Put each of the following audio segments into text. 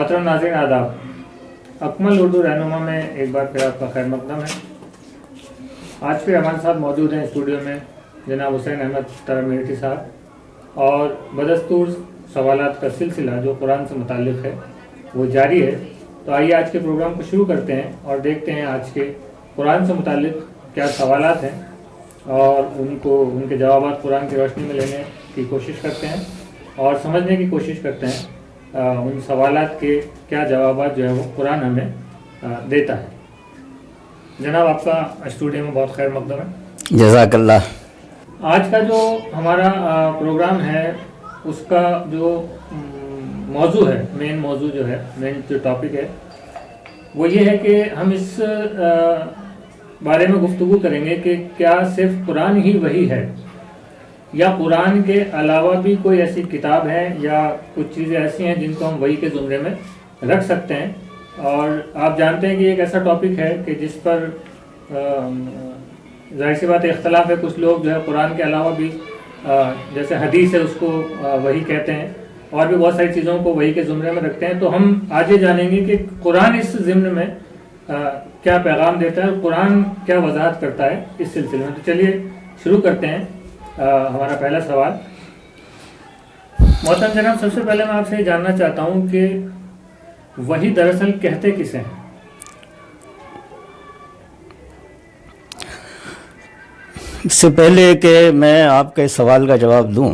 محترم ناظرین آداب، اکمل اردو رہنما میں ایک بار پھر آپ کا خیر مقدم ہے۔ آج پھر ہمارے ساتھ موجود ہیں اسٹوڈیو میں جناب حسین احمد ترمیرٹھی صاحب، اور بدستور سوالات کا سلسلہ جو قرآن سے متعلق ہے وہ جاری ہے۔ تو آئیے آج کے پروگرام کو شروع کرتے ہیں اور دیکھتے ہیں آج کے قرآن سے متعلق کیا سوالات ہیں، اور ان کے جوابات قرآن کی روشنی میں لینے کی کوشش کرتے ہیں اور سمجھنے کی کوشش کرتے ہیں ان سوالات کے کیا جوابات جو ہے وہ قرآن ہمیں دیتا ہے۔ جناب آپ کا اسٹوڈیو میں بہت خیر مقدم ہے، جزاک اللہ۔ آج کا جو ہمارا پروگرام ہے اس کا جو موضوع ہے، مین جو ٹاپک ہے وہ یہ ہے کہ ہم اس بارے میں گفتگو کریں گے کہ کیا صرف قرآن ہی وحی ہے، یا قرآن کے علاوہ بھی کوئی ایسی کتاب ہے یا کچھ چیزیں ایسی ہیں جن کو ہم وحی کے زمرے میں رکھ سکتے ہیں۔ اور آپ جانتے ہیں کہ ایک ایسا ٹاپک ہے کہ جس پر ظاہر سی بات اختلاف ہے۔ کچھ لوگ جو ہے قرآن کے علاوہ بھی جیسے حدیث ہے اس کو وحی کہتے ہیں، اور بھی بہت ساری چیزوں کو وحی کے زمرے میں رکھتے ہیں۔ تو ہم آج یہ جانیں گے کہ قرآن اس ضمن میں کیا پیغام دیتا ہے اور قرآن کیا وضاحت کرتا ہے اس سلسلے میں۔ تو چلیے شروع کرتے ہیں ہمارا پہلا سوال۔ محترم جناب، سب سے پہلے میں آپ سے یہ جاننا چاہتا ہوں کہ وحی دراصل کہتے کسے ہیں؟ اس سے پہلے کہ میں آپ کے سوال کا جواب دوں،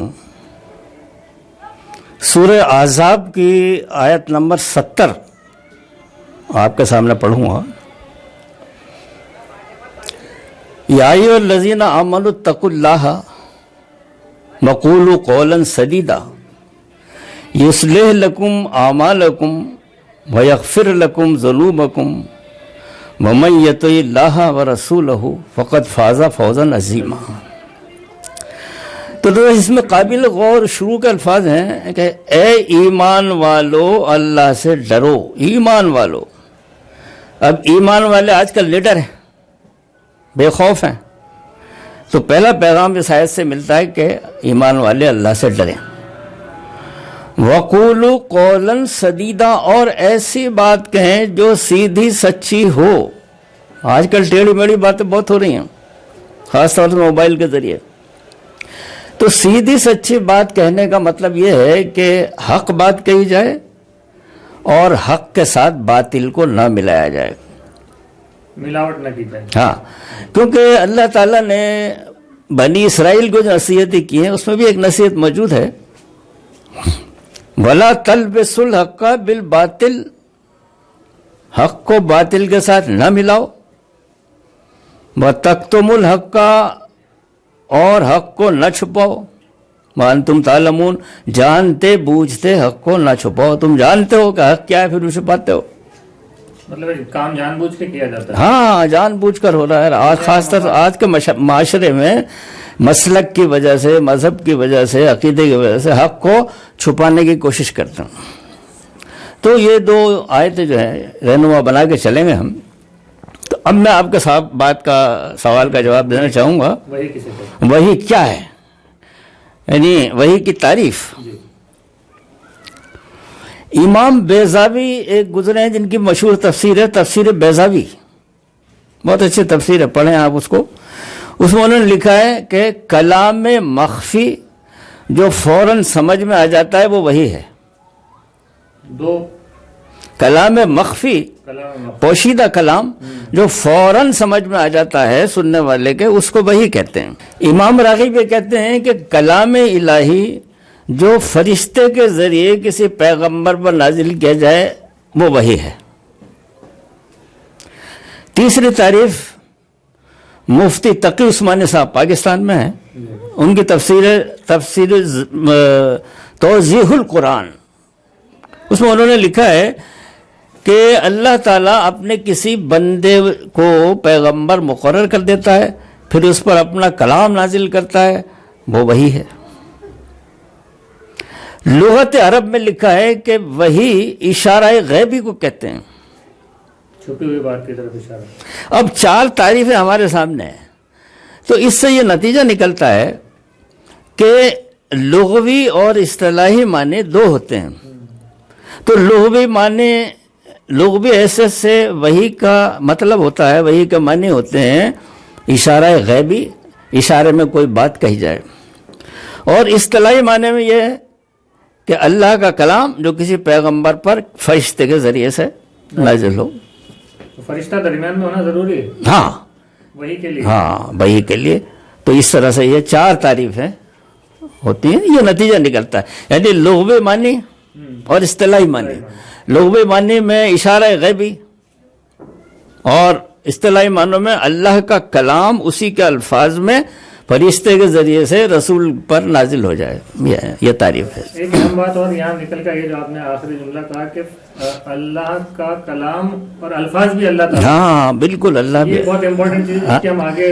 سورہ احزاب کی آیت نمبر 70 آپ کے سامنے پڑھوں گا۔ یا ایھا الذین آمنوا اتقوا اللہ وقولوا قولا سدیدا یصلح لکم اعمالکم ویغفر لکم ذنوبکم ومن یطع اللہ ورسولہ فقد فاز فوزا عظیما۔ تو اس میں قابل غور شروع کے الفاظ ہیں کہ اے ایمان والو اللہ سے ڈرو، ایمان والو۔ اب ایمان والے آج کل لیڈر ہیں، بے خوف ہیں، تو پہلا پیغام اس آیت سے ملتا ہے کہ ایمان والے اللہ سے ڈریں۔ وَقُولُوا قَوْلًا سَدِيدًا، اور ایسی بات کہیں جو سیدھی سچی ہو۔ آج کل ٹیڑھی میڑھی باتیں بہت ہو رہی ہیں، خاص طور سے موبائل کے ذریعے۔ تو سیدھی سچی بات کہنے کا مطلب یہ ہے کہ حق بات کہی جائے اور حق کے ساتھ باطل کو نہ ملایا جائے، ملاوٹ نہ کی جائے۔ ہاں، کیونکہ اللہ تعالیٰ نے بنی اسرائیل کو جو نصیحتیں کی ہیں اس میں بھی ایک نصیحت موجود ہے، وَلَا تَلْبِسُوا الْحَقَّ بِالْبَاطِلِ، حق کو باطل کے ساتھ نہ ملاؤ، وَتَكْتُمُوا الْحَقَّ، اور حق کو نہ چھپاؤ، وَأَنْتُمْ تَعْلَمُونَ، جانتے بوجھتے حق کو نہ چھپاؤ۔ تم جانتے ہو کہ حق کیا ہے پھر چھپاتے ہو۔ مطلب کام جان بوجھ کے کیا جاتا ہے؟ ہاں، جان بوجھ کر ہو رہا ہے آج، خاص طور آج کے معاشرے میں مسلک کی وجہ سے، مذہب کی وجہ سے، عقیدے کی وجہ سے حق کو چھپانے کی کوشش کرتے ہیں۔ تو یہ دو آیتیں جو ہیں رہنما بنا کے چلیں گے ہم۔ تو اب میں آپ کے ساتھ سوال کا جواب دینا چاہوں گا، وحی کسے کہتے ہیں؟ وحی کیا ہے، یعنی وحی کی تعریف۔ امام بیضاوی ایک گزرے ہیں جن کی مشہور تفسیر ہے تفسیر بیضاوی، بہت اچھی تفسیر ہے، پڑھیں آپ اس کو۔ اس میں انہوں نے لکھا ہے کہ کلام مخفی جو فوراً سمجھ میں آ جاتا ہے وہ وحی ہے۔ دو کلام مخفی، پوشیدہ کلام جو فوراً سمجھ میں آ جاتا ہے سننے والے کے، اس کو وحی کہتے ہیں۔ امام راغب یہ کہتے ہیں کہ کلام الہی جو فرشتے کے ذریعے کسی پیغمبر پر نازل کیا جائے وہ وحی ہے۔ تیسری تعریف مفتی تقی عثمانی صاحب پاکستان میں ہیں، ان کی تفسیر توضیح القرآن، اس میں انہوں نے لکھا ہے کہ اللہ تعالیٰ اپنے کسی بندے کو پیغمبر مقرر کر دیتا ہے، پھر اس پر اپنا کلام نازل کرتا ہے، وہ وحی ہے۔ لغت عرب میں لکھا ہے کہ وحی اشارہ غیبی کو کہتے ہیں، چھپی ہوئی بات کی طرف اشارہ۔ اب چار تعریفیں ہمارے سامنے ہیں، تو اس سے یہ نتیجہ نکلتا ہے کہ لغوی اور اصطلاحی معنی دو ہوتے ہیں۔ تو لغوی حیثیت سے وحی کا مطلب ہوتا ہے، وحی کے معنی ہوتے ہیں اشارہ غیبی، اشارے میں کوئی بات کہی جائے، اور اصطلاحی معنی میں یہ ہے کہ اللہ کا کلام جو کسی پیغمبر پر فرشتے کے ذریعے سے نازل ہو۔ تو فرشتہ درمیان میں ہونا ضروری ہے ہاں وحی کے لیے؟ ہاں وحی کے لیے۔ تو اس طرح سے یہ 4 تعریفیں ہوتی ہیں، یہ نتیجہ نکلتا ہے، یعنی لغوی معنی اور اصطلاحی معنی۔ لغوی معنی میں اشارہ غیبی، اور اصطلاحی معنوں میں اللہ کا کلام اسی کے الفاظ میں فرشتے کے ذریعے سے رسول پر نازل ہو جائے، یہ تعریف ہے۔ ایک اہم بات اور یہاں نکل کا یہ جو آپ نے آخری جملہ کہا کہ اللہ کا کلام اور الفاظ بھی اللہ تعالیٰ، ہاں بالکل، اللہ بھی، یہ بہت امپورٹنٹ چیز ہے کہ ہم آگے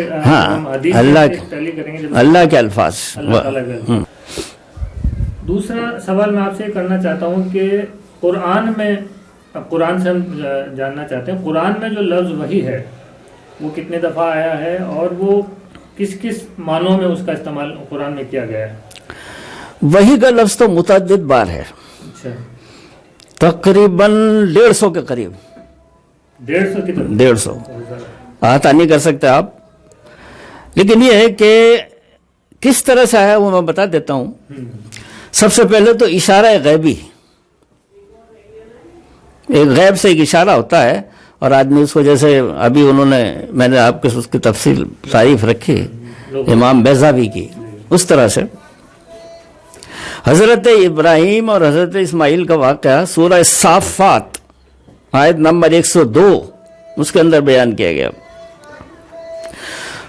حدیث اسٹڈی کریں گے اللہ کے الفاظ، اللہ تعالیٰ کے۔ دوسرا سوال میں آپ سے یہ کرنا چاہتا ہوں کہ قرآن میں، قرآن سے ہم جاننا چاہتے ہیں قرآن میں جو لفظ وحی ہے وہ کتنے دفعہ آیا ہے، اور وہ کس کس معنوں میں اس کا استعمال قرآن میں کیا گیا ہے؟ وحی کا لفظ تو متعدد بار ہے، اچھا، تقریباً 150 کے قریب، 150 کی طرف 150 احاطہ نہیں کر سکتے آپ، لیکن یہ ہے کہ کس طرح سے آیا وہ میں بتا دیتا ہوں۔ سب سے پہلے تو اشارہ غیبی، ایک غیب سے ایک اشارہ ہوتا ہے، اور آدمی اس کو، جیسے ابھی میں نے آپ کے اس کی تفصیل تعریف رکھی امام بیضاوی کی، اس طرح سے حضرت ابراہیم اور حضرت اسماعیل کا واقعہ سورہ صافات آیت نمبر 102 اس کے اندر بیان کیا گیا۔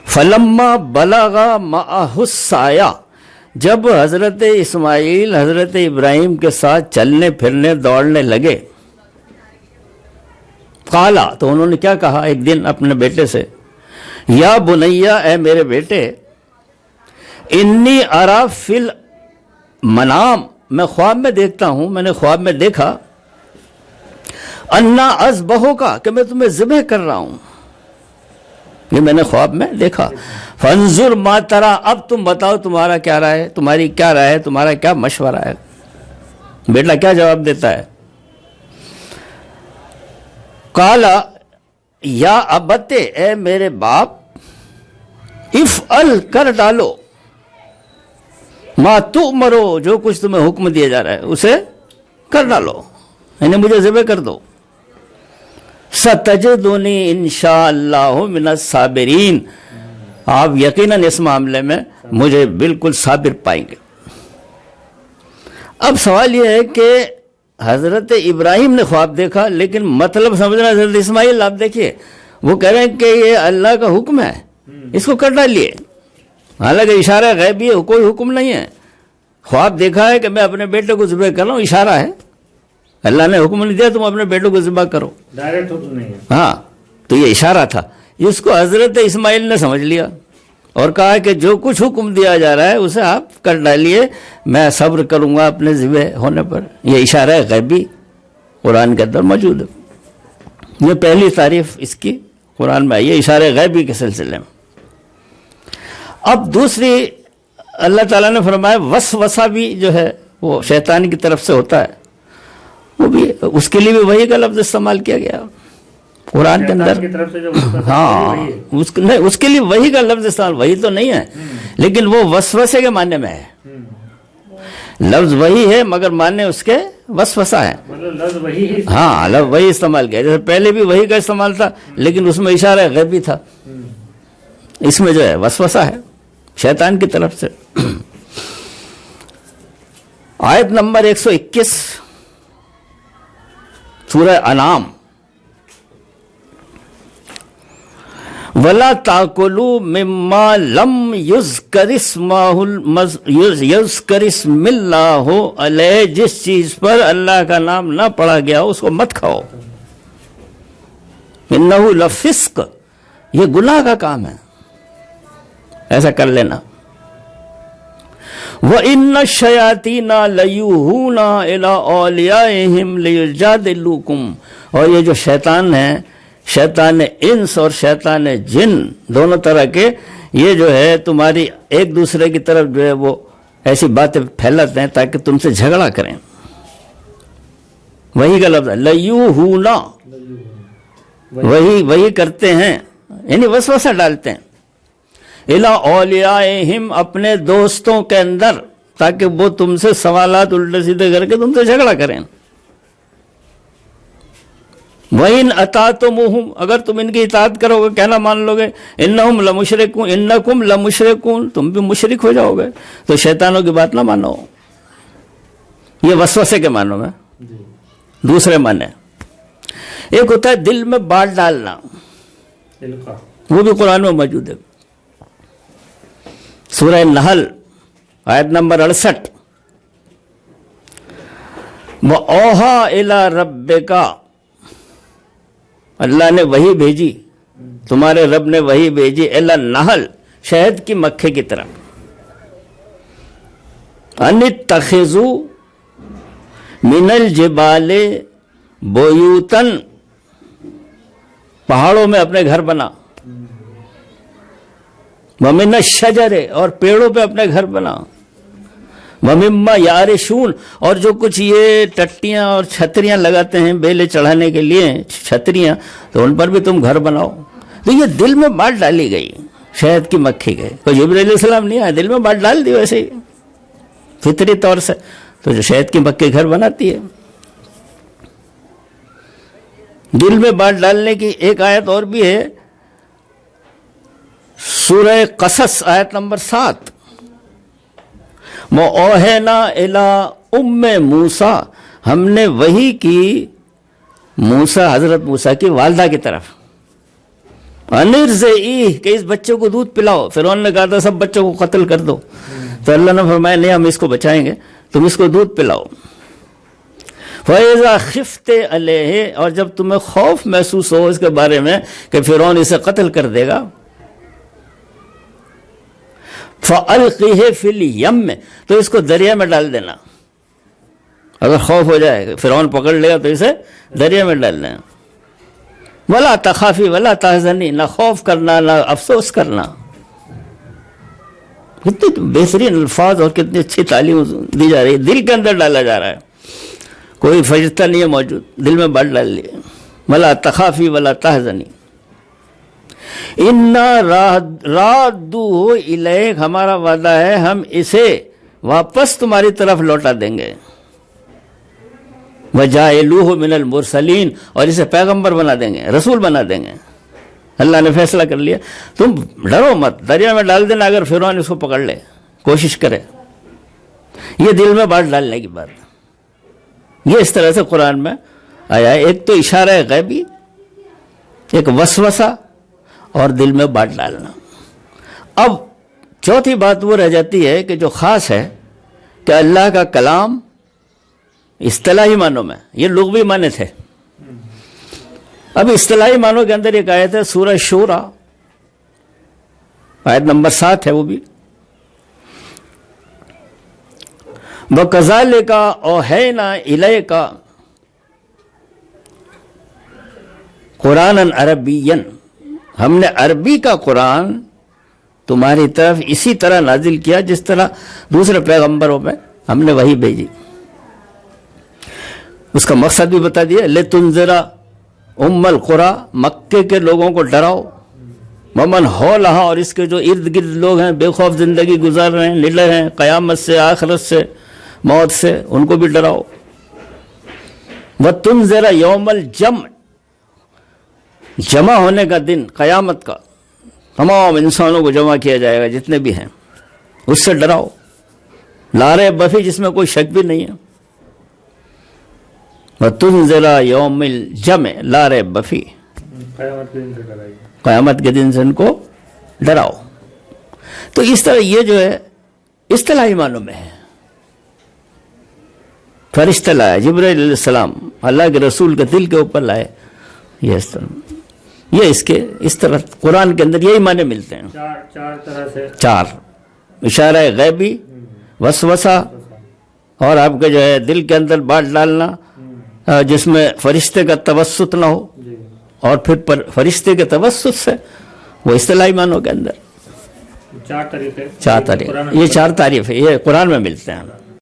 فلما بلغ معہ السعی، جب حضرت اسماعیل حضرت ابراہیم کے ساتھ چلنے پھرنے دوڑنے لگے، قالا، تو انہوں نے کیا کہا ایک دن اپنے بیٹے سے، یا بنیا، اے میرے بیٹے، انی ارا فی المنام، میں خواب میں دیکھتا ہوں، میں نے خواب میں دیکھا، انا اذبحک، کہ میں تمہیں ذبح کر رہا ہوں، یہ میں نے خواب میں دیکھا، فانظر ما تری، اب تم بتاؤ تمہارا کیا رائے ہے، تمہاری کیا رائے ہے، تمہارا کیا مشورہ ہے۔ بیٹا کیا جواب دیتا ہے؟ قالا یا ابت، اے میرے باپ، افعل، کر ڈالو، ما تؤمرو، جو کچھ تمہیں حکم دیا جا رہا ہے اسے کر ڈالو، یعنی مجھے ذبح کر دو، ستجدنی انشاءاللہ من الصابرین، آپ یقیناً اس معاملے میں مجھے بالکل صابر پائیں گے۔ اب سوال یہ ہے کہ حضرت ابراہیم نے خواب دیکھا، لیکن مطلب سمجھنا حضرت اسماعیل، آپ دیکھیے وہ کہہ رہے ہیں کہ یہ اللہ کا حکم ہے، اس کو کر ڈالیے، حالانکہ اشارہ غیبی ہے، کوئی حکم نہیں ہے، خواب دیکھا ہے کہ میں اپنے بیٹے کو ذبح کر رہا ہوں، اشارہ ہے، اللہ نے حکم نہیں دیا تم اپنے بیٹے کو ذبح کرو، ڈائریکٹ حکم نہیں ہے، ہاں، تو یہ اشارہ تھا، اس کو حضرت اسماعیل نے سمجھ لیا اور کہا کہ جو کچھ حکم دیا جا رہا ہے اسے آپ کر ڈالیے، میں صبر کروں گا اپنے ذبح ہونے پر۔ یہ اشارہ غیبی قرآن کے اندر موجود ہے، یہ پہلی تعریف اس کی قرآن میں آئی ہے اشارہ غیبی کے سلسلے میں۔ اب دوسری، اللہ تعالیٰ نے فرمایا وسوسہ بھی جو ہے وہ شیطان کی طرف سے ہوتا ہے، وہ بھی اس کے لیے بھی وحی کا لفظ استعمال کیا گیا قرآن کے اندر، ہاں، اس کے لیے وحی کا لفظ استعمال، وحی تو نہیں ہے لیکن وہ وسوسے کے معنی میں ہے، لفظ وحی ہے مگر معنی اس کے وسوسہ ہے، ہاں، لفظ وحی استعمال کیا، جیسے پہلے بھی وحی کا استعمال تھا لیکن اس میں اشارہ غیبی تھا، اس میں جو ہے وسوسہ ہے شیطان کی طرف سے۔ آیت نمبر 121 سورہ انعام، وَلَا تَأْكُلُوا مِمَّا لَمْ يُذْكَرِ اسْمِ اللَّهِ عَلَيْهِ، جس چیز پر اللہ کا نام نہ پڑھا گیا اس کو مت کھاؤ، إِنَّهُ لَفِسْقٌ، یہ گناہ کا کام ہے، ایسا کر لینا۔ وَإِنَّ الشَّيَاطِينَ لَيُوحُونَ إِلَىٰ أَوْلِيَائِهِمْ لِيُجَادِلُوكُمْ، اور یہ جو شیطان ہیں، شیطان انس اور شیطان جن دونوں طرح کے، یہ جو ہے تمہاری ایک دوسرے کی طرف جو ہے وہ ایسی باتیں پھیلاتے ہیں تاکہ تم سے جھگڑا کریں۔ وہی کا لفظ ہے لیوہونا، وہی کرتے ہیں، یعنی وسوسہ ڈالتے ہیں الی اولیائہم، اپنے دوستوں کے اندر، تاکہ وہ تم سے سوالات الٹے سیدھے کر کے تم سے جھگڑا کریں۔ وَإِنْ أَطَعْتُمُوهُمْ، اگر تم ان کی اطاعت کرو گے، کہنا مان لو گے، اِنَّهُمْ لَمُشْرِكُونَ، اِنَّكُمْ لَمُشْرِكُونَ، تم بھی مشرک ہو جاؤ گے، تو شیطانوں کی بات نہ مانو۔ یہ وسوسے کے معنوں میں۔ دوسرے معنی ایک ہوتا ہے دل میں بات ڈالنا، وہ بھی قرآن میں موجود ہے۔ سورہ نحل آیت نمبر 68، وَأَوْحَىٰ إِلَىٰ رَبِّكَ، اللہ نے وحی بھیجی، تمہارے رب نے وحی بھیجی، إِلَى النَّحْلِ، شہد کی مکھے کی طرح، أَنِ اتَّخِذُوا مِنَ الْجِبَالِ بُيُوتًا، پہاڑوں میں اپنے گھر بنا، وَمِنَ الشَّجَرِ، اور پیڑوں پہ اپنے گھر بنا، وَمِمَّا يَعْرِشُونَ، اور جو کچھ یہ ٹٹیاں اور چھتریاں لگاتے ہیں بیلے چڑھانے کے لیے، چھتریاں، تو ان پر بھی تم گھر بناؤ۔ تو یہ دل میں بات ڈالی گئی شہد کی مکھی کے، تو جبرائیل علیہ السلام نہیں آئے، دل میں بات ڈال دی ویسے ہی فطری طور سے، تو جو شہد کی مکھی گھر بناتی ہے۔ دل میں بات ڈالنے کی ایک آیت اور بھی ہے، سورہ قصص آیت نمبر 7، وَأَوْحَيْنَا إِلَىٰ أُمِّ مُوسَىٰ، ہم نے وحی کی موسیٰ، حضرت موسیٰ کی والدہ کی طرف، أَنِ ارْضِعِيهِ، کہ اس بچے کو دودھ پلاؤ۔ فرعون نے کہا تھا سب بچوں کو قتل کر دو، تو اللہ نے فرمایا نہیں، ہم اس کو بچائیں گے، تم اس کو دودھ پلاؤ۔ فَإِذَا خِفْتَ عَلَيْهِ، اور جب تمہیں خوف محسوس ہو اس کے بارے میں کہ فرعون اسے قتل کر دے گا، فَأَلْقِهِ فِي الْيَمِّ، تو اس کو دریا میں ڈال دینا۔ اگر خوف ہو جائے کہ فرعون پکڑ لے گا تو اسے دریا میں ڈال دینا۔ وَلَا تَخَافِي وَلَا تَحْزَنِي، نہ خوف کرنا نہ افسوس کرنا۔ کتنے بہترین الفاظ اور کتنی اچھی تعلیم دی جا رہی ہے، دل کے اندر ڈالا جا رہا ہے، کوئی فرشتہ نہیں ہے موجود، دل میں بات ڈال لیے۔ وَلَا تَخَافِي وَلَا تَحْزَنِي اِنَّا رَادُّوهُ إِلَيْكَ، ہمارا وعدہ ہے ہم اسے واپس تمہاری طرف لوٹا دیں گے۔ وَجَاعِلُوهُ مِنَ الْمُرْسَلِينَ، اور اسے پیغمبر بنا دیں گے، رسول بنا دیں گے۔ اللہ نے فیصلہ کر لیا، تم ڈرو مت، دریا میں ڈال دینا اگر فرعون اس کو پکڑ لے، کوشش کرے۔ یہ دل میں بات ڈالنے کی بات، یہ اس طرح سے قرآن میں آیا ہے۔ ایک تو اشارہ غیبی، ایک وسوسہ، اور دل میں بات ڈالنا۔ اب چوتھی بات وہ رہ جاتی ہے کہ جو خاص ہے کہ اللہ کا کلام اصطلاحی معنوں میں، یہ لغوی معنی تھے، اب اصطلاحی معنوں کے اندر ایک آیت ہے سورہ شورى آیت نمبر 7 ہے، وہ بھی وَكَذَلِكَ أَوْحَيْنَا إِلَيْكَ قُرْآنًا عَرَبِيًّا، ہم نے عربی کا قرآن تمہاری طرف اسی طرح نازل کیا جس طرح دوسرے پیغمبروں میں ہم نے وحی بھیجی۔ اس کا مقصد بھی بتا دیا، لِتُنذِرَ أُمَّ الْقُرَىٰ، مکے کے لوگوں کو ڈراؤ، وَمَنْ حَوْلَهَا، اور اس کے جو ارد گرد لوگ ہیں بے خوف زندگی گزار رہے ہیں، نڈر ہیں قیامت سے، آخرت سے، موت سے، ان کو بھی ڈراؤ۔ وَتُنذِرَ يَوْمَ الْجَمْعِ، جمع ہونے کا دن، قیامت کا، تمام انسانوں کو جمع کیا جائے گا جتنے بھی ہیں، اس سے ڈراؤ، لا ریب فیہ، جس میں کوئی شک بھی نہیں ہے۔ وَتُنذِرَ يَوْمَ الْجَمْعِ لَا رَيْبَ فِيهِ، قیامت کے دن سے ان کو ڈراؤ۔ تو اس طرح یہ جو ہے اصطلاحی معنوں میں ہے۔ فرشتہ لایا، جبرائیل علیہ السلام اللہ کے رسول کے دل کے اوپر لائے، یہ اس طرح، یہ اس طرح قرآن کے اندر یہی معنی ملتے ہیں، چار طرح سے، چار: اشارہ غیبی، وسوسہ، اور آپ کے جو ہے دل کے اندر بات ڈالنا جس میں فرشتے کا توسط نہ ہو، اور پھر فرشتے کے توسط سے وہ اصطلاحی معنوں کے اندر چار طریقے، یہ چار تعریف ہے، یہ قرآن میں ملتے ہیں۔